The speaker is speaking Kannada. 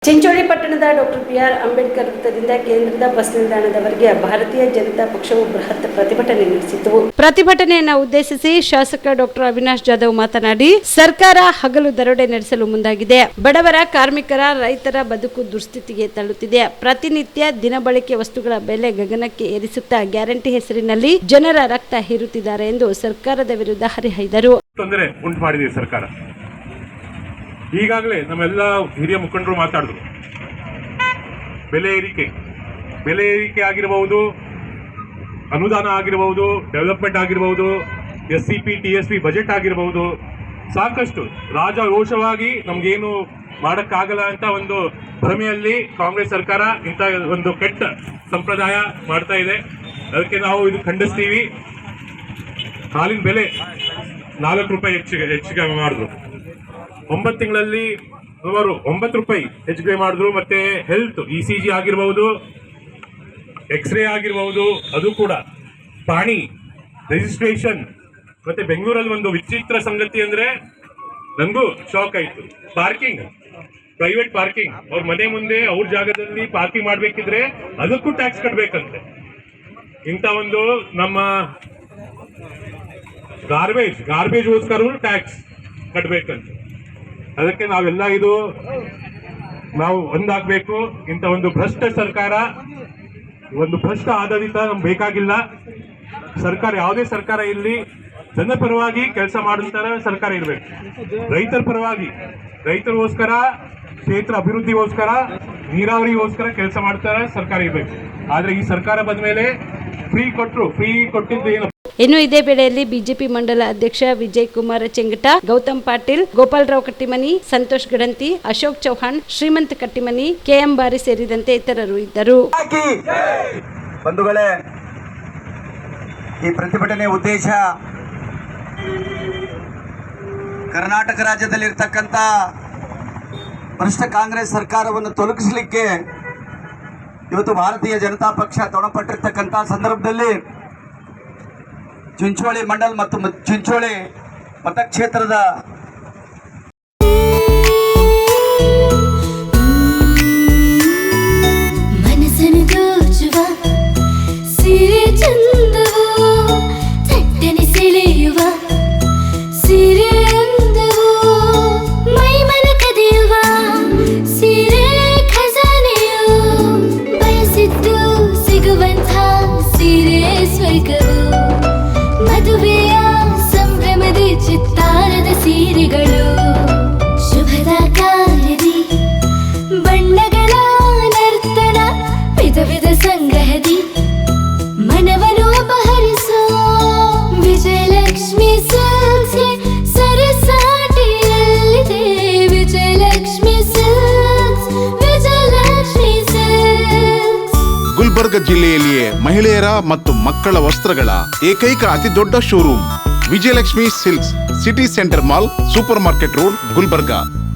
ಚಿಂಚೋಳಿ ಪಟ್ಟಣದ ಡಾಕ್ಟರ್ ಬಿ.ಆರ್. ಅಂಬೇಡ್ಕರ್ ವೃತ್ತದಿಂದ ಕೇಂದ್ರದ ಬಸ್ ನಿಲ್ದಾಣದವರೆಗೆ ಭಾರತೀಯ ಜನತಾ ಪಕ್ಷವು ಬೃಹತ್ ಪ್ರತಿಭಟನೆ ನಡೆಸಿತು. ಪ್ರತಿಭಟನೆಯನ್ನು ಉದ್ದೇಶಿಸಿ ಶಾಸಕ ಡಾಕ್ಟರ್ ಅವಿನಾಶ್ ಜಾಧವ್ ಮಾತನಾಡಿ, ಸರ್ಕಾರ ಹಗಲು ದರೋಡೆ ನಡೆಸಲು ಮುಂದಾಗಿದೆ. ಬಡವರ, ಕಾರ್ಮಿಕರ, ರೈತರ ಬದುಕು ದುಸ್ಥಿತಿಗೆ ತಳ್ಳುತ್ತಿದೆ. ಪ್ರತಿನಿತ್ಯ ದಿನಬಳಕೆ ವಸ್ತುಗಳ ಬೆಲೆ ಗಗನಕ್ಕೆ ಏರಿಸುತ್ತಾ ಗ್ಯಾರಂಟಿ ಹೆಸರಿನಲ್ಲಿ ಜನರ ರಕ್ತ ಹೀರುತ್ತಿದ್ದಾರೆ ಎಂದು ಸರ್ಕಾರದ ವಿರುದ್ಧ ಹರಿಹಾಯ್ದರು. ತೊಂದರೆ ಉಂಟು ಮಾಡಿದೆ ಸರ್ಕಾರ. ಈಗಾಗಲೇ ನಮ್ಮೆಲ್ಲ ಹಿರಿಯ ಮುಖಂಡರು ಮಾತಾಡಿದ್ರು. ಬೆಲೆ ಏರಿಕೆ ಆಗಿರಬಹುದು, ಅನುದಾನ ಆಗಿರಬಹುದು, ಡೆವಲಪ್ಮೆಂಟ್ ಆಗಿರಬಹುದು, SCP, TSP ಬಜೆಟ್ ಆಗಿರಬಹುದು, ಸಾಕಷ್ಟು ರಾಜರೋಷವಾಗಿ ನಮ್ಗೇನು ಮಾಡೋಕ್ಕಾಗಲ್ಲ ಅಂತ ಒಂದು ಭ್ರಮೆಯಲ್ಲಿ ಕಾಂಗ್ರೆಸ್ ಸರ್ಕಾರ ಇಂಥ ಒಂದು ಕೆಟ್ಟ ಸಂಪ್ರದಾಯ ಮಾಡ್ತಾ ಇದೆ. ಅದಕ್ಕೆ ನಾವು ಇದು ಖಂಡಿಸ್ತೀವಿ. ಹಾಲಿನ ಬೆಲೆ 4 ರೂಪಾಯಿ ಹೆಚ್ಚಿಗೆ ಮಾಡಿದ್ರು. 9 ತಿಂಗಳಲ್ಲಿ ಸುಮಾರು 9 ರೂಪಾಯಿ ಹೆಚ್ಚಿಗೆ ಮಾಡಿದ್ರು. ಮತ್ತೆ ಹೆಲ್ತ್ ECG ಆಗಿರಬಹುದು, ಎಕ್ಸ್ರೇ ಆಗಿರಬಹುದು, ಅದು ಕೂಡ ಪಾಣಿ ರಿಜಿಸ್ಟ್ರೇಷನ್. ಮತ್ತೆ ಬೆಂಗಳೂರಲ್ಲಿ ಒಂದು ವಿಚಿತ್ರ ಸಂಗತಿ ಅಂದ್ರೆ ನನಗೂ ಶಾಕ್ ಆಯ್ತು. ಪಾರ್ಕಿಂಗ್, ಪ್ರೈವೇಟ್ ಪಾರ್ಕಿಂಗ್, ಅವ್ರ ಮನೆ ಮುಂದೆ ಅವ್ರ ಜಾಗದಲ್ಲಿ ಪಾರ್ಕಿಂಗ್ ಮಾಡ್ಬೇಕಿದ್ರೆ ಅದಕ್ಕೂ ಟ್ಯಾಕ್ಸ್ ಕಟ್ಬೇಕಂತೆ. ಇಂಥ ಒಂದು ನಮ್ಮ ಗಾರ್ಬೇಜ್ಗೋಸ್ಕರ ಟ್ಯಾಕ್ಸ್ ಕಟ್ಬೇಕಂತೆ. ಅದಕ್ಕೆ ನಾವೆಲ್ಲ ನಾವು ಒಂದಾಗಬೇಕು. ಇಂಥ ಒಂದು ಭ್ರಷ್ಟ ಸರ್ಕಾರ, ಒಂದು ಭ್ರಷ್ಟ ಆಡಳಿತ ನಮ್ಗೆ ಬೇಕಾಗಿಲ್ಲ. ಸರ್ಕಾರ, ಯಾವುದೇ ಸರ್ಕಾರ ಇಲ್ಲಿ ಜನ ಪರವಾಗಿ ಕೆಲಸ ಮಾಡುತ್ತಾರೆ ಸರ್ಕಾರ ಇರಬೇಕು. ರೈತರ ಪರವಾಗಿ, ರೈತರಿಗೋಸ್ಕರ, ಕ್ಷೇತ್ರ ಅಭಿವೃದ್ಧಿಗೋಸ್ಕರ, ನೀರಾವರಿಗೋಸ್ಕರ ಕೆಲಸ ಮಾಡ್ತಾರೆ ಸರ್ಕಾರ ಇರಬೇಕು. ಆದ್ರೆ ಈ ಸರ್ಕಾರ ಬಂದ ಮೇಲೆ ಫ್ರೀ ಕೊಟ್ಟಿದ್ದು ಏನು? ಇನ್ನು ಇದೇ ವೇಳೆಯಲ್ಲಿ ಬಿಜೆಪಿ ಮಂಡಲ ಅಧ್ಯಕ್ಷ ವಿಜಯ್ ಕುಮಾರ್ ಚೆಂಗಟ, ಗೌತಮ್ ಪಾಟೀಲ್, ಗೋಪಾಲರಾವ್ ಕಟ್ಟಿಮನಿ, ಸಂತೋಷ್ ಗಡಂತಿ, ಅಶೋಕ್ ಚೌಹಾಣ್, ಶ್ರೀಮಂತ್ ಕಟ್ಟಿಮನಿ, KM ಬಾರಿ ಸೇರಿದಂತೆ ಇತರರು ಇದ್ದರು. ಬಂಧುಗಳೇ, ಈ ಪ್ರತಿಭಟನೆ ಉದ್ದೇಶ ಕರ್ನಾಟಕ ರಾಜ್ಯದಲ್ಲಿರ್ತಕ್ಕಂಥ ಭ್ರಷ್ಟ ಕಾಂಗ್ರೆಸ್ ಸರ್ಕಾರವನ್ನು ತೊಲಗಿಸಲಿಕ್ಕೆ ಇವತ್ತು ಭಾರತೀಯ ಜನತಾ ಪಕ್ಷ ತೊಡಪಟ್ಟಿರ್ತಕ್ಕಂಥ ಸಂದರ್ಭದಲ್ಲಿ ಚಿಂಚೋಳಿ ಮಂಡಲ್ ಮತ್ತು ಚಿಂಚೋಳಿ ಮತಕ್ಷೇತ್ರದ ಮನಸ್ಸನ್ನು ದೋಚುವ ಸಿರೆ ಚಂದವು, ಚಟ್ಟನೆ ಸೆಳೆಯುವ ಸಿರೆ ಅಂದವು, ಮೈಮನ ಕದಿಯುವ ಸಿರೆ ಖಜಾನೆಯು, ಬಯಸಿದ್ದು ಸಿಗುವಂಥ ಸಿರೆ ಸ್ವರ್ಗವು, ಮದುವೆಯ ಸಂಭ್ರಮದಿ ಚಿತ್ತಾರದ ಸೀರೆಗಳು, ಶುಭದ ಕಾರ್ಯದಿ ಬಣ್ಣಗಳ ನರ್ತನ, ವಿಧ ಸಂಗ್ರಹದಿ ಮನವನ್ನು ಅಪಹರಿಸೋ ವಿಜಯಲಕ್ಷ್ಮಿ ಸಿಲ್ಕ್ಸ್ ಸರಸಾಟಿಯಲ್ಲಿದೆ. Vijayalakshmi silks, Vijayalakshmi silks. ಗುಲ್ಬರ್ಗ ಜಿಲ್ಲೆಯಲ್ಲಿಯೇ ಮಹಿಳೆಯರ ಮತ್ತು ಮಕ್ಕಳ ವಸ್ತ್ರಗಳ ಏಕೈಕ ಅತಿ ದೊಡ್ಡ showroom Vijayalakshmi silks, city centre mall, super market road, Gulbarga.